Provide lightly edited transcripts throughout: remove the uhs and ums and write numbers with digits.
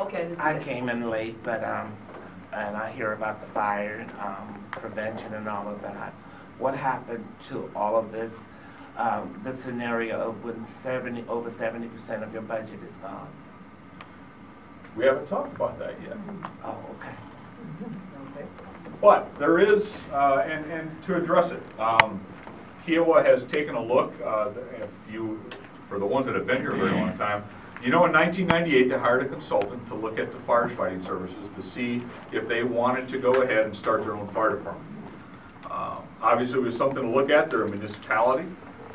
Okay. I came in late, but and I hear about the fire prevention and all of that. What happened to all of this? The scenario of when over 70% of your budget is gone. We haven't talked about that yet. Oh, okay. Okay. But there is, and to address it, Kiowa has taken a look. For the ones that have been here a very long time, you know, in 1998 they hired a consultant to look at the firefighting services to see if they wanted to go ahead and start their own fire department. Obviously, it was something to look at. They're a municipality,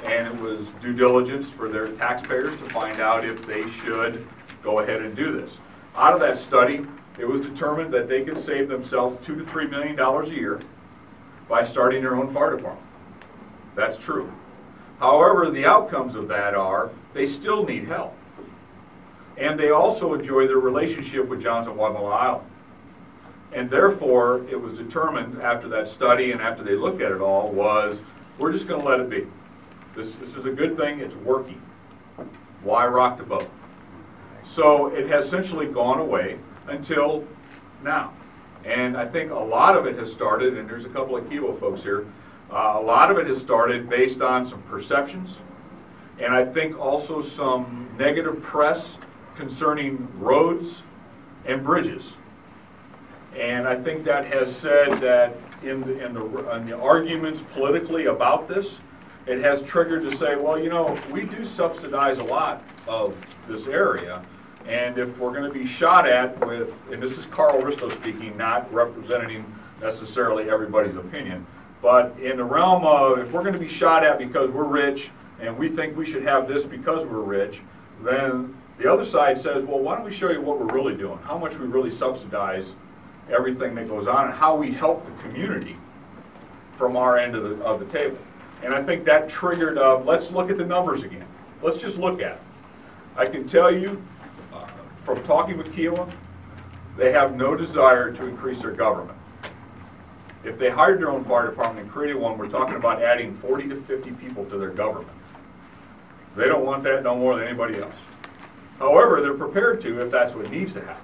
and it was due diligence for their taxpayers to find out if they should go ahead and do this. Out of that study, it was determined that they could save themselves $2 to $3 million a year by starting their own fire department. That's true. However, the outcomes of that are they still need help. And they also enjoy their relationship with Johnson-Guatemala Island. And therefore, it was determined after that study and after they looked at it all was, we're just going to let it be. This is a good thing. It's working. Why rock the boat? So it has essentially gone away until now. And I think a lot of it has started, and there's a couple of Kiowa folks here, a lot of it has started based on some perceptions, and I think also some negative press concerning roads and bridges. And I think that has said that in the arguments politically about this, it has triggered to say, well, you know, we do subsidize a lot of this area, and if we're going to be shot at with, and this is Carl Risto speaking, not representing necessarily everybody's opinion, but in the realm of if we're going to be shot at because we're rich and we think we should have this because we're rich, then the other side says, well, why don't we show you what we're really doing, how much we really subsidize everything that goes on and how we help the community from our end of the table. And I think that triggered, let's look at the numbers again. Let's just look at it. I can tell you from talking with Kiowa, they have no desire to increase their government. If they hired their own fire department and created one, we're talking about adding 40 to 50 people to their government. They don't want that no more than anybody else. However, they're prepared to if that's what needs to happen.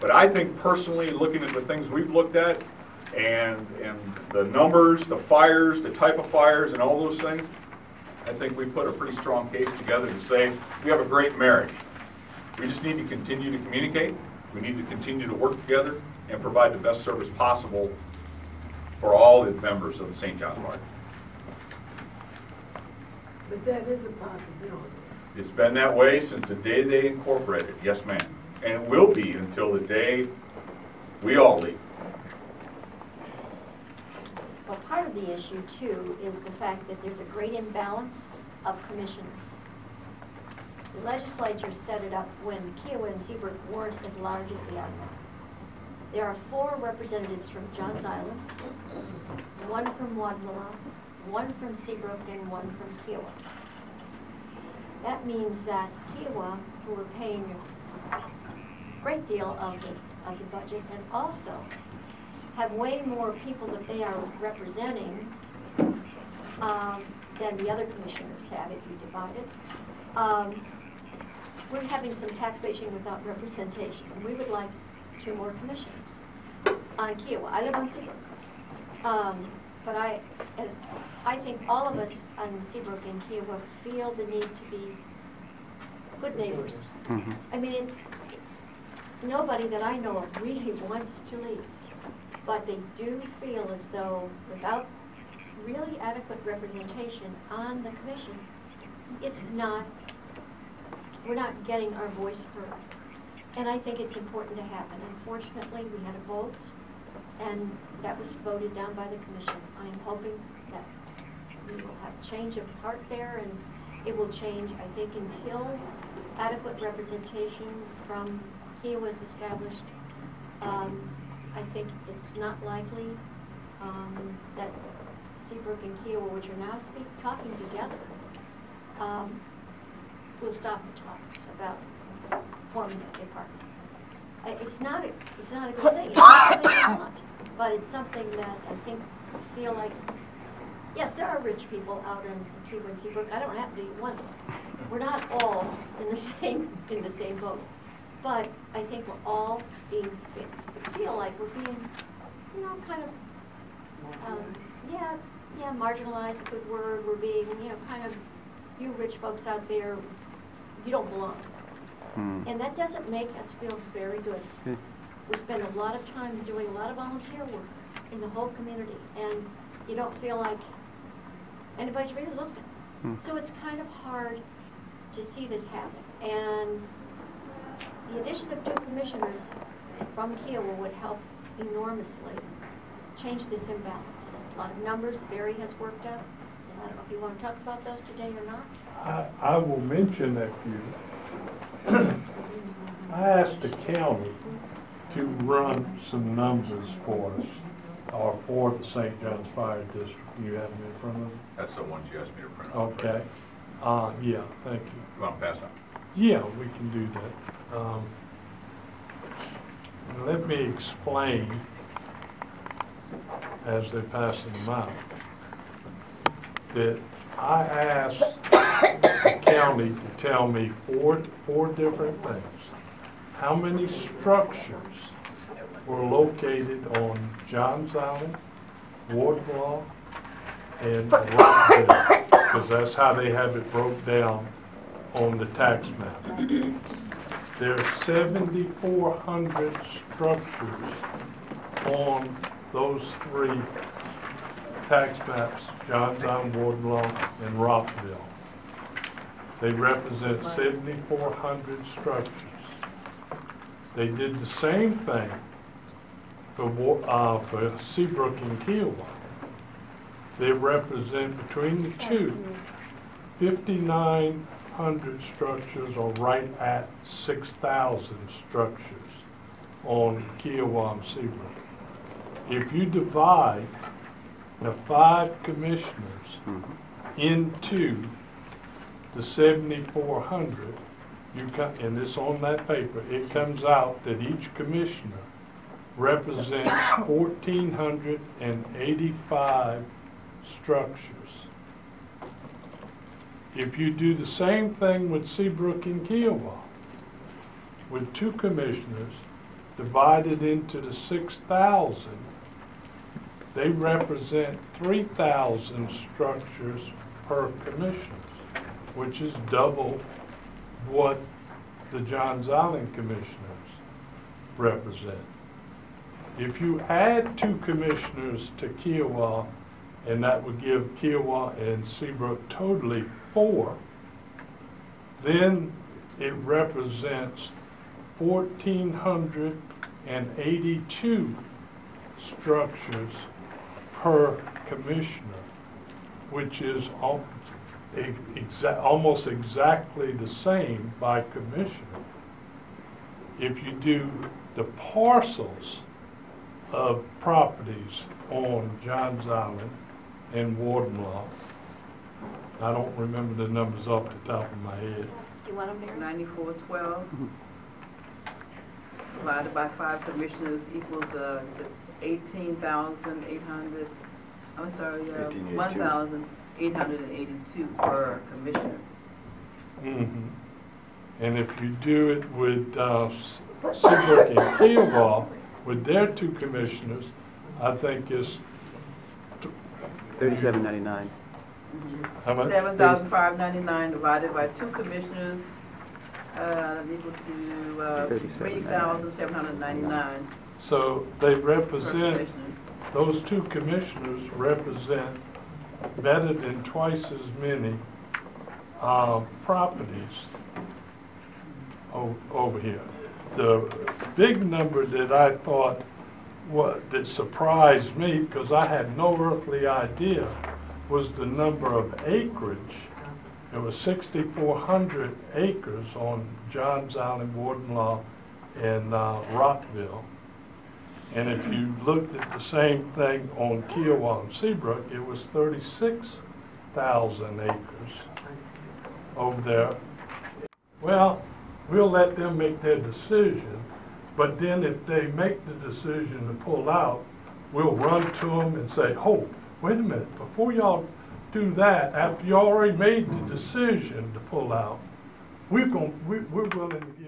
But I think personally, looking at the things we've looked at, and the numbers, the fires, the type of fires, and all those things, I think we put a pretty strong case together to say we have a great marriage. We just need to continue to communicate. We need to continue to work together and provide the best service possible for all the members of the St. John Fire. But that is a possibility. It's been that way since the day they incorporated, yes ma'am. And it will be until the day we all leave. Well, part of the issue, too, is the fact that there's a great imbalance of commissioners. The legislature set it up when Kiowa and Seabrook weren't as large as they are now. There are 4 representatives from Johns Island, 1 from Guatemala, 1 from Seabrook, and 1 from Kiowa. That means that Kiowa, who are paying a great deal of the budget, and also have way more people that they are representing than the other commissioners have if you divide it. We're having some taxation without representation, and we would like 2 more commissioners on Kiowa. I live on Seabrook. But I think all of us on Seabrook and Kiowa feel the need to be good neighbors. Mm-hmm. I mean, nobody that I know of really wants to leave, but they do feel as though without really adequate representation on the commission, we're not getting our voice heard. And I think it's important to happen. Unfortunately, we had a vote, and that was voted down by the commission. I am hoping that we will have change of heart there, and it will change, I think, until adequate representation from Kiowa is established. I think it's not likely that Seabrook and Kiowa, which are now talking together, will stop the talks about forming a department. It's not a good thing. It's not something I want, but it's something that I feel like, yes, there are rich people out in Kiowa and Seabrook. I don't happen to be one of them. We're not all in the same boat. But I think we're all feel like we're being, kind of, marginalized, a good word. We're being, kind of, you rich folks out there, you don't belong. And that doesn't make us feel very good. We spend a lot of time doing a lot of volunteer work in the whole community, and you don't feel like anybody's really looking. So it's kind of hard to see this happen. And the addition of 2 commissioners from Kiowa would help enormously change this imbalance. A lot of numbers Barry has worked up, and I don't know if you want to talk about those today or not. I will mention that few. I asked the county to run some numbers for us, or for the St. John's Fire District. You have them in front of you? That's the ones you asked me to print out. Okay. Yeah, thank you. You want to pass on? Yeah, we can do that. Let me explain as they're passing them out that I asked the county to tell me four different things. How many structures were located on Johns Island, Wardlaw, and Rockville, because that's how they have it broke down on the tax map. There are 7,400 structures on those 3 tax maps, Johns Island, Wardlaw, and Rockville. They represent 7,400 structures. They did the same thing for Seabrook and Kiowa. They represent, between the 2, 5,900 structures, or right at 6,000 structures on Kiowa and Seabrook. If you divide the 5 commissioners into the 7,400, and it's on that paper, it comes out that each commissioner represents 1,485 structures. If you do the same thing with Seabrook and Kiowa, with 2 commissioners divided into the 6,000, they represent 3,000 structures per commissioner, which is double what the Johns Island commissioners represent. If you add 2 commissioners to Kiowa, and that would give Kiowa and Seabrook totally 4, then it represents 1,482 structures per commissioner, which is almost exactly the same by commissioner. If you do the parcels of properties on Johns Island and Wardenlaw, I don't remember the numbers off the top of my head. Do you want them, Mary? 9412 divided by 5 commissioners equals 18,800. I'm sorry, 1,882 per commissioner. And if you do it with Seabrook and Kiowa, with their 2 commissioners, I think it's $37.99. how much? 7,599 divided by 2 commissioners equal to 3,799 So they per represent, commissioner. those 2 commissioners represent better than twice as many properties over here. The big number that I thought that surprised me, because I had no earthly idea, was the number of acreage. There was 6,400 acres on Johns Island, Wardenlaw, and Rockville. And if you looked at the same thing on Kiowa and Seabrook, it was 36,000 acres over there. Well, we'll let them make their decision, but then if they make the decision to pull out, we'll run to them and say, oh, wait a minute, before y'all do that, after you already made the decision to pull out, we're willing to give